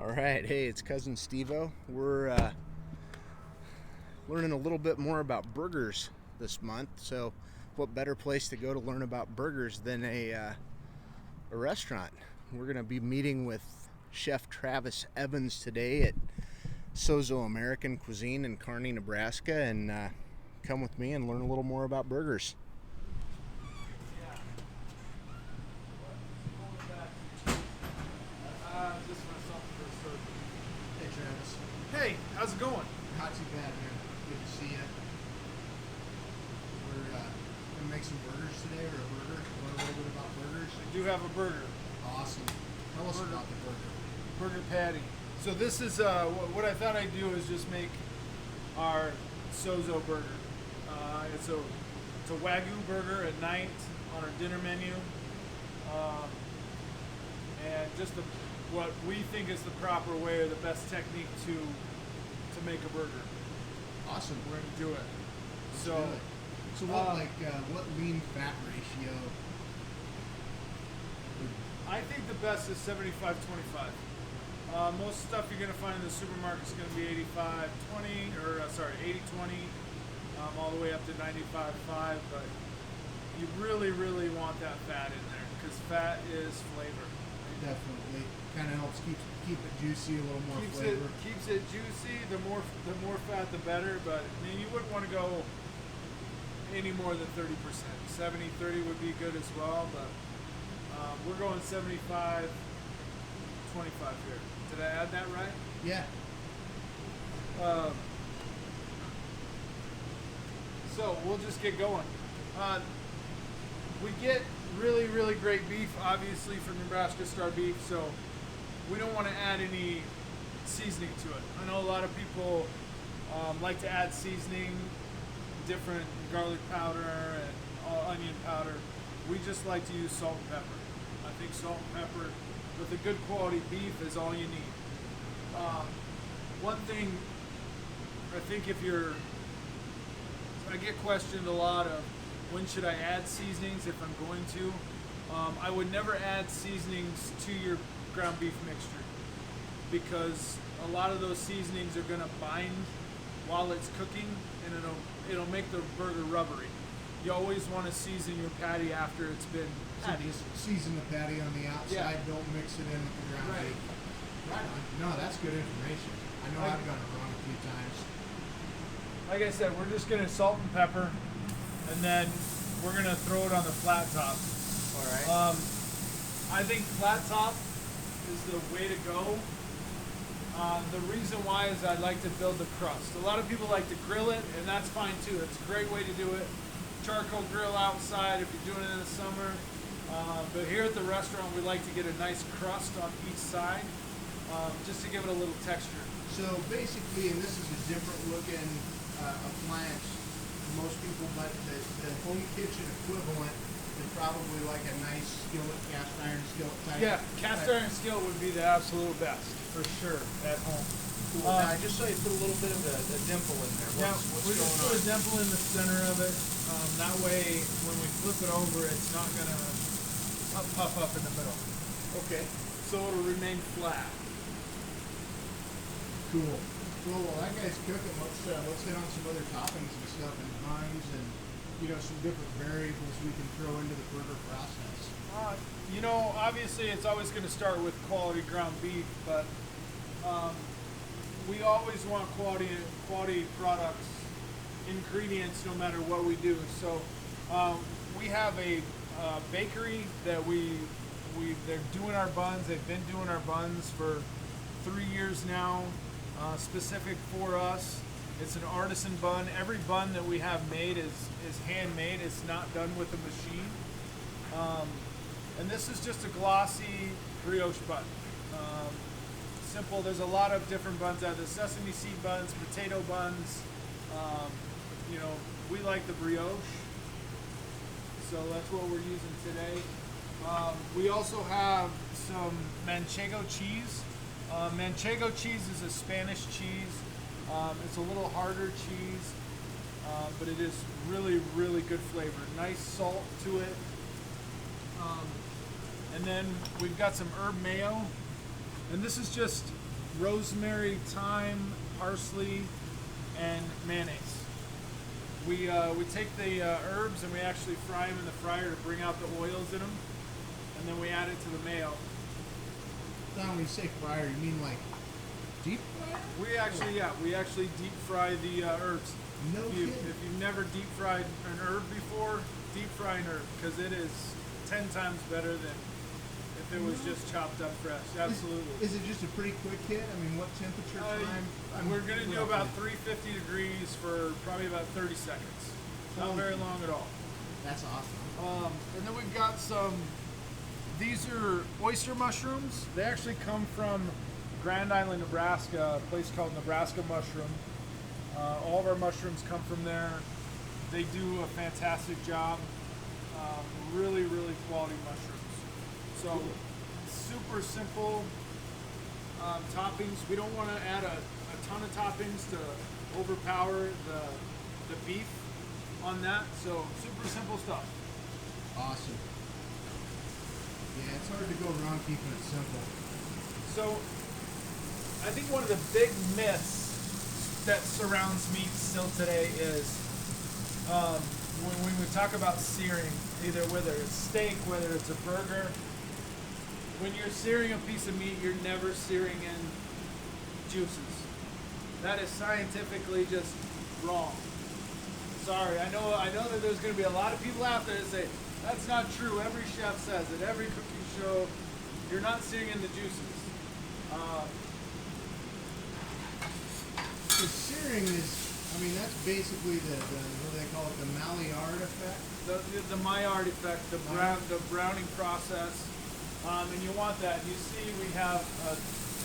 All right, hey, it's cousin Steve-O. We're learning a little bit more about burgers this month. So, what better place to go to learn about burgers than a restaurant? We're going to be meeting with Chef Travis Evans today at SOZO American Cuisine in Kearney, Nebraska, and come with me and learn a little more about burgers. Just myself for a surgery. Hey, Travis. Hey, how's it going? Not too bad, man. Good to see you. We're going to make some burgers today, or a burger. Learn a little bit about burgers. I do have a burger. Awesome. Tell us about the burger. Burger patty. So this is what I thought I'd do is just make our SOZO burger. It's a Wagyu burger at night on our dinner menu, and just what we think is the proper way or the best technique to make a burger. Awesome. We're gonna do it. Let's So, do it. So what lean fat ratio? I think the best is 75-25. Most stuff you're going to find in the supermarket is going to be 85-20, or 80-20, all the way up to 95-5. But you really, really want that fat in there because fat is flavor. Definitely. Kind of helps keep it juicy, a little more flavor. Keeps it juicy. The more fat, the better. But I mean, you wouldn't want to go any more than 30%. 70-30 would be good as well, but we're going 75-25 here. Did I add that right? Yeah. So we'll just get going. We get really, really great beef, obviously, from Nebraska Star Beef, so we don't want to add any seasoning to it. I know a lot of people like to add seasoning, different garlic powder and onion powder. We just like to use salt and pepper. I think salt and pepper with a good quality beef is all you need. One thing, I think I get questioned a lot of when should I add seasonings if I'm going to. I would never add seasonings to your ground beef mixture because a lot of those seasonings are going to bind while it's cooking and it'll make the burger rubbery. You always want to season your patty after it's been Season the patty on the outside. Yeah. Don't mix it in with the ground Right. beef. Right on. No, that's good information. I know I've gotten it wrong a few times. Like I said, we're just going to salt and pepper and then we're going to throw it on the flat top. All right. I think flat top is the way to go. The reason why is I like to build the crust. A lot of people like to grill it, and that's fine too. It's a great way to do it. Charcoal grill outside if you're doing it in the summer. But here at the restaurant, we like to get a nice crust on each side, just to give it a little texture. So basically, and this is a different looking appliance for most people, but the home kitchen equivalent is probably like a nice skillet, cast iron skillet type. Yeah, cast iron skillet would be the absolute best, for sure, at home. Cool. Now, just so you put a little bit of a dimple in there. What's we just going put on? a dimple in the center of it. That way, when we flip it over, it's not going to puff up in the middle. Okay. So it'll remain flat. Cool. Well, while that guy's cooking, let's hit on some other toppings and stuff and buns and some different variables we can throw into the burger process. Obviously, it's always going to start with quality ground beef, but we always want quality products, ingredients, no matter what we do. So we have a bakery that they're doing our buns. They've been doing our buns for 3 years now, specific for us. It's an artisan bun. Every bun that we have made is handmade. It's not done with a machine. And this is just a glossy brioche bun. Simple. There's a lot of different buns out there. Sesame seed buns, potato buns. We like the brioche. So that's what we're using today. We also have some Manchego cheese. Manchego cheese is a Spanish cheese. It's a little harder cheese, but it is really, really good flavor. Nice salt to it. And then we've got some herb mayo. And this is just rosemary, thyme, parsley, and mayonnaise. We take the herbs and we actually fry them in the fryer to bring out the oils in them, and then we add it to the mayo. Now, when you say fryer, you mean like deep fryer? We actually deep fry the herbs. No If kidding. you've never deep fried an herb before, deep fry an herb because it is 10 times better than if it was just chopped up fresh. Absolutely. Is it just a pretty quick hit? I mean, what temperature time? We're going to do about 350 degrees for probably about 30 seconds. Not very long at all. That's awesome. And then we've got some, these are oyster mushrooms. They actually come from Grand Island, Nebraska, a place called Nebraska Mushroom. All of our mushrooms come from there. They do a fantastic job. Really, really quality mushrooms. So, super simple toppings. We don't want to add a ton of toppings to overpower the beef on that. So, super simple stuff. Awesome. Yeah, it's hard to go wrong keeping it simple. So, I think one of the big myths that surrounds meat still today is when we talk about searing, either whether it's steak, whether it's a burger, when you're searing a piece of meat, you're never searing in juices. That is scientifically just wrong. Sorry, I know that there's going to be a lot of people out there that say, that's not true. Every chef says it. Every cooking show, you're not searing in the juices. The searing is, I mean, that's basically the what do they call it, the Maillard effect? The Maillard effect, the browning process, and you want that. You see, we have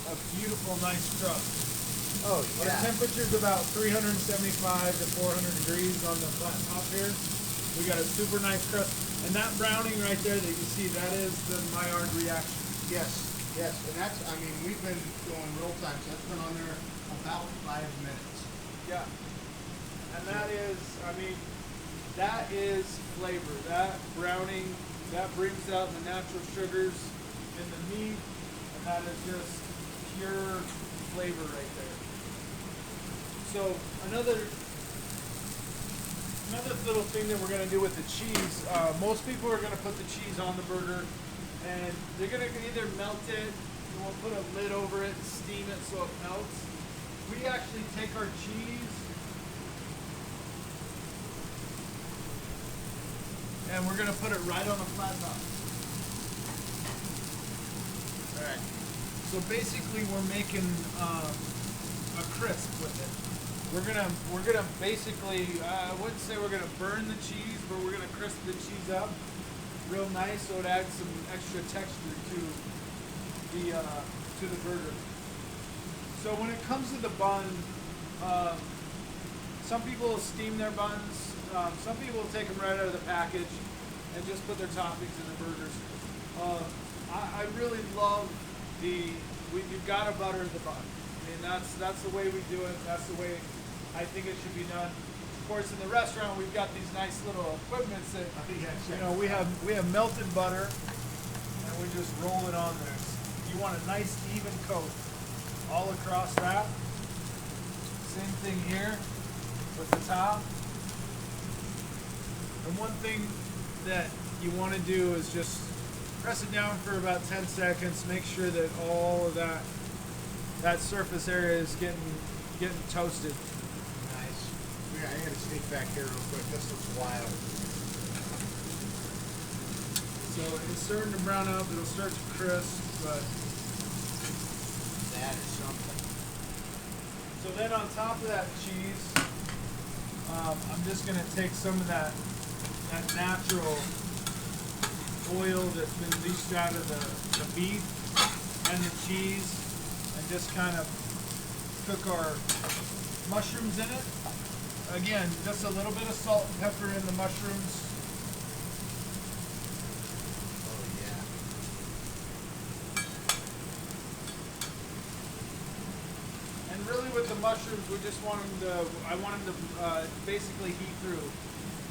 a beautiful, nice crust. Oh, The temperature's about 375 to 400 degrees on the flat top here. We got a super nice crust, and that browning right there that you see, that is the Maillard reaction. Yes, and that's, I mean, we've been going real time, so that's been on there about 5 minutes. Yeah. And that is, I mean, that is flavor. That browning, that brings out the natural sugars in the meat, and that is just pure flavor right there. So another little thing that we're going to do with the cheese, most people are going to put the cheese on the burger, and they're going to either melt it, and we'll put a lid over it and steam it so it melts. We actually take our cheese and we're going to put it right on the flat top. Alright. So basically we're making a crisp with it. We're gonna basically, I wouldn't say we're gonna burn the cheese, but we're gonna crisp the cheese up real nice so it adds some extra texture to the burger. So when it comes to the bun, some people steam their buns. Some people take them right out of the package and just put their toppings in the burgers. I really love you've got to butter the bun. I mean, that's the way we do it. That's the way I think it should be done. Of course, in the restaurant, we've got these nice little equipments that, we have melted butter, and we just roll it on there. You want a nice even coat all across that. Same thing here with the top. And one thing that you want to do is just press it down for about 10 seconds. Make sure that all of that surface area is getting toasted. Nice. Yeah, I gotta sneak back here real quick. This looks wild. So it's starting to brown up. It'll start to crisp, but that is something. So then on top of that cheese, I'm just gonna take some of that natural oil that's been leached out of the beef and the cheese, and just kind of cook our mushrooms in it. Again, just a little bit of salt and pepper in the mushrooms. Oh yeah. And really with the mushrooms, we just want them I want them to basically heat through.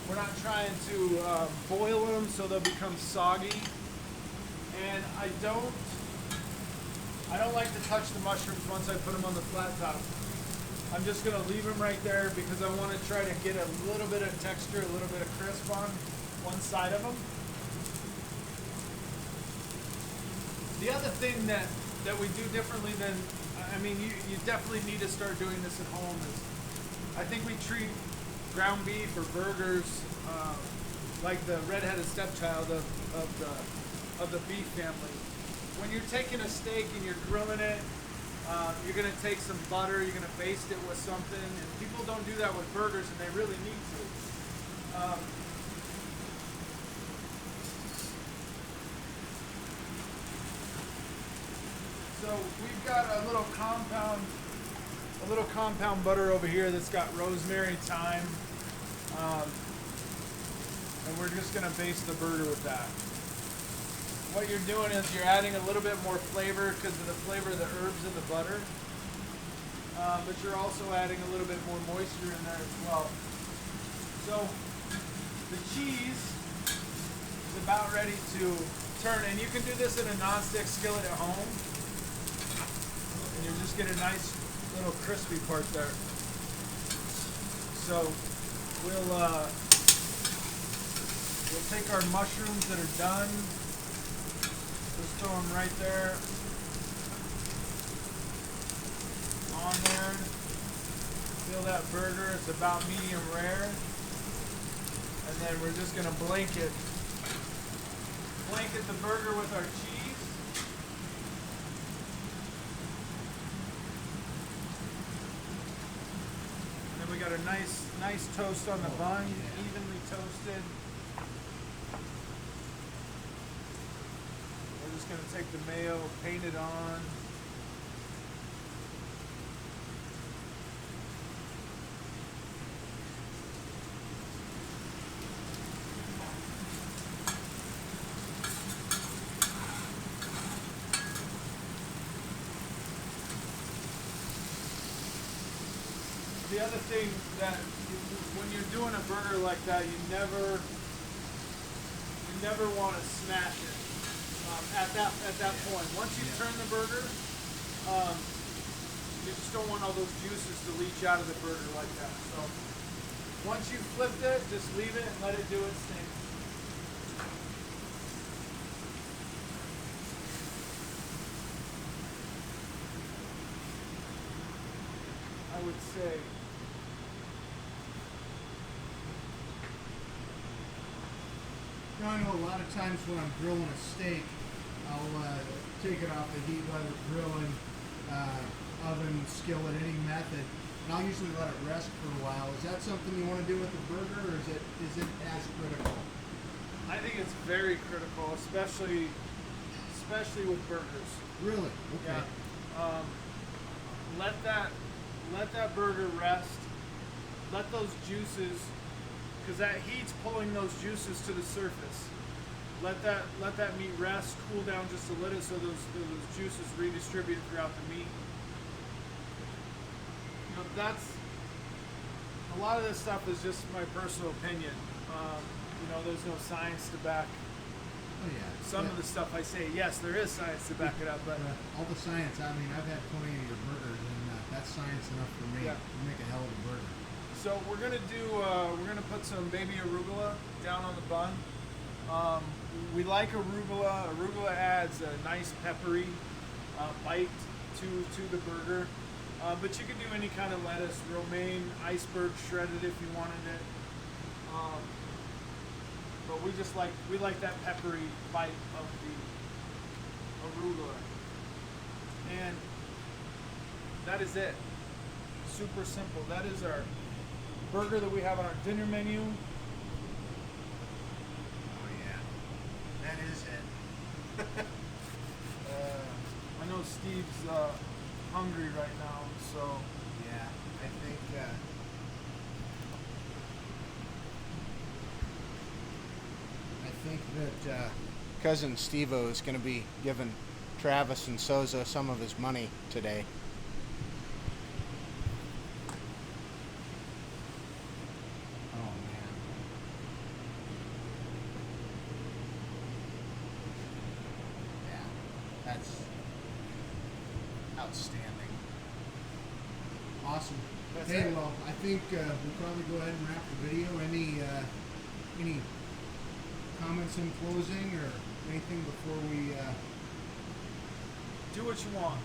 We're not trying to boil them so they'll become soggy. And I I don't like to touch the mushrooms once I put them on the flat top. I'm just going to leave them right there because I want to try to get a little bit of texture, a little bit of crisp on one side of them. The other thing that we do differently than, I mean, you definitely need to start doing this at home is, I think we treat ground beef or burgers like the redheaded stepchild of the beef family. When you're taking a steak and you're grilling it, you're going to take some butter, you're going to baste it with something, and people don't do that with burgers, and they really need to. So we've got a little compound butter over here that's got rosemary, thyme, and we're just going to baste the burger with that. What you're doing is you're adding a little bit more flavor because of the flavor of the herbs in the butter, but you're also adding a little bit more moisture in there as well. So the cheese is about ready to turn, and you can do this in a non-stick skillet at home, and you just get a nice little crispy part there. So we'll take our mushrooms that are done. Just throw them right there on there. Feel that burger, it's about medium rare. And then we're just gonna blanket the burger with our cheese. And then we got a nice toast on the bun, evenly toasted. Just going to take the mayo, paint it on. The other thing that when you're doing a burger like that, you never want to smash it. At that point, once you turn the burger, you just don't want all those juices to leach out of the burger like that. So once you flipped it, just leave it and let it do its thing. I would say Now, I know a lot of times when I'm grilling a steak, I'll take it off the heat, whether grilling, oven, skillet, any method, and I'll usually let it rest for a while. Is that something you want to do with the burger, or is it as critical? I think it's very critical, especially with burgers. Really? Okay. Yeah. Let that burger rest. Let those juices, because that heat's pulling those juices to the surface. Let that meat rest, cool down just a little, so those juices redistribute throughout the meat. You know, that's a lot of this stuff is just my personal opinion. You know, there's no science to back. Oh yeah. Some of the stuff I say, yes, there is science to back it up, but all the science. I mean, I've had plenty of your burgers, and that's science enough for me. Yeah. You make a hell of a burger. So we're gonna put some baby arugula down on the bun. We like arugula. Arugula adds a nice peppery bite to the burger. But you can do any kind of lettuce, romaine, iceberg shredded if you wanted it. But we like that peppery bite of the arugula. And that is it. Super simple. That is our burger that we have on our dinner menu. Oh yeah, that is it. I know Steve's hungry right now, so yeah, I think that cousin Steve-O is going to be giving Travis and SOZO some of his money today. Oh man. Yeah, outstanding. Awesome. That's hey, it. well, I think we'll probably go ahead and wrap the video. Any comments in closing or anything before we? Do what you want.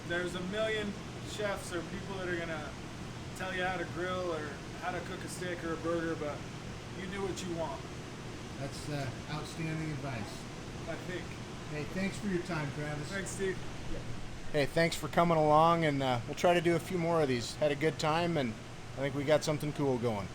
There's a million chefs or people that are gonna tell you how to grill or how to cook a steak or a burger, but you do what you want. That's outstanding advice. I think. Hey, thanks for your time, Travis. Thanks, Steve. Hey, thanks for coming along, and we'll try to do a few more of these. Had a good time, and I think we got something cool going.